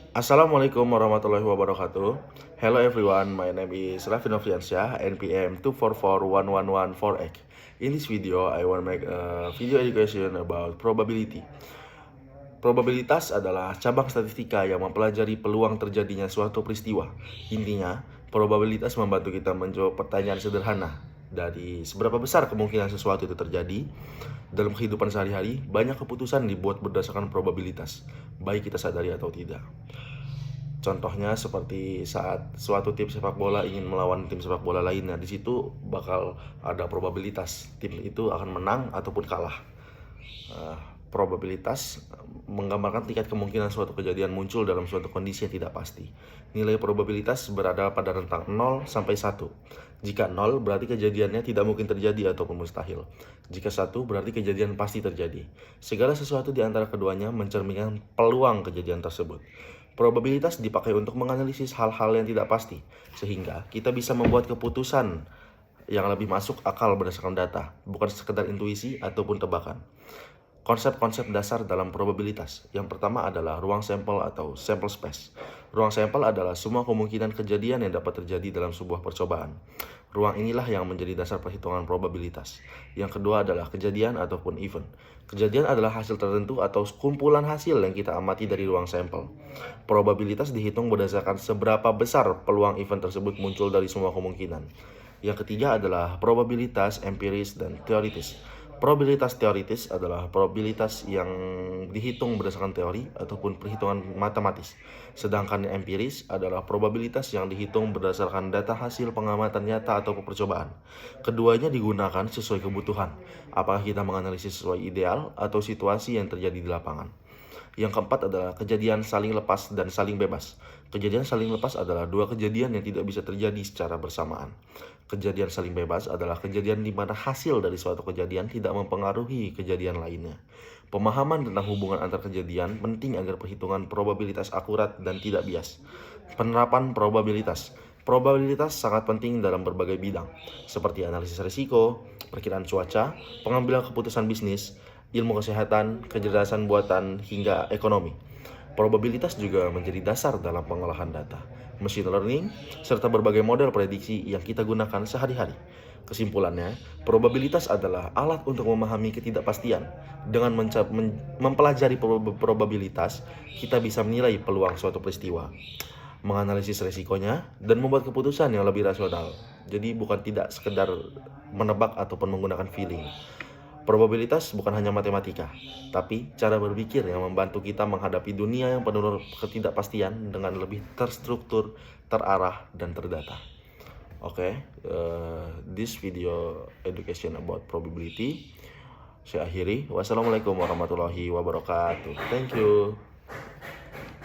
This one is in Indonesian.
Assalamualaikum warahmatullahi wabarakatuh. Hello everyone, my name is Raffi Noviansyah, NPM 2441114X. In this video, I want to make a video education about probability. Probabilitas adalah cabang statistika yang mempelajari peluang terjadinya suatu peristiwa. Intinya, probabilitas membantu kita menjawab pertanyaan sederhana. Dari seberapa besar kemungkinan sesuatu itu terjadi, dalam kehidupan sehari-hari, banyak keputusan dibuat berdasarkan probabilitas, baik kita sadari atau tidak. Contohnya seperti saat suatu tim sepak bola ingin melawan tim sepak bola lainnya, di situ bakal ada probabilitas tim itu akan menang ataupun kalah. Probabilitas menggambarkan tingkat kemungkinan suatu kejadian muncul dalam suatu kondisi yang tidak pasti. Nilai probabilitas berada pada rentang 0 sampai 1. Jika 0 berarti kejadiannya tidak mungkin terjadi ataupun mustahil. Jika 1 berarti kejadian pasti terjadi. Segala sesuatu di antara keduanya mencerminkan peluang kejadian tersebut. Probabilitas dipakai untuk menganalisis hal-hal yang tidak pasti, sehingga kita bisa membuat keputusan yang lebih masuk akal berdasarkan data, bukan sekedar intuisi ataupun tebakan. Konsep-konsep dasar dalam probabilitas. Yang pertama adalah ruang sampel atau sample space. Ruang sampel adalah semua kemungkinan kejadian yang dapat terjadi dalam sebuah percobaan. Ruang inilah yang menjadi dasar perhitungan probabilitas. Yang kedua adalah kejadian ataupun event. Kejadian adalah hasil tertentu atau kumpulan hasil yang kita amati dari ruang sampel. Probabilitas dihitung berdasarkan seberapa besar peluang event tersebut muncul dari semua kemungkinan. Yang ketiga adalah probabilitas empiris dan teoritis. Probabilitas teoritis adalah probabilitas yang dihitung berdasarkan teori ataupun perhitungan matematis. Sedangkan yang empiris adalah probabilitas yang dihitung berdasarkan data hasil pengamatan nyata atau percobaan. Keduanya digunakan sesuai kebutuhan, apakah kita menganalisis sesuai ideal atau situasi yang terjadi di lapangan. Yang keempat adalah kejadian saling lepas dan saling bebas. Kejadian saling lepas adalah dua kejadian yang tidak bisa terjadi secara bersamaan. Kejadian saling bebas adalah kejadian di mana hasil dari suatu kejadian tidak mempengaruhi kejadian lainnya. Pemahaman tentang hubungan antar kejadian penting agar perhitungan probabilitas akurat dan tidak bias. Penerapan probabilitas. Probabilitas sangat penting dalam berbagai bidang, seperti analisis risiko, perkiraan cuaca, pengambilan keputusan bisnis, ilmu kesehatan, kecerdasan buatan, hingga ekonomi. Probabilitas juga menjadi dasar dalam pengolahan data, machine learning, serta berbagai model prediksi yang kita gunakan sehari-hari. Kesimpulannya, probabilitas adalah alat untuk memahami ketidakpastian. Dengan mempelajari probabilitas, kita bisa menilai peluang suatu peristiwa, menganalisis resikonya, dan membuat keputusan yang lebih rasional. Jadi bukan tidak sekedar menebak ataupun menggunakan feeling. Probabilitas bukan hanya matematika, tapi cara berpikir yang membantu kita menghadapi dunia yang penuh ketidakpastian dengan lebih terstruktur, terarah, dan terdata. This video education about probability saya akhiri. Wassalamualaikum warahmatullahi wabarakatuh. Thank you.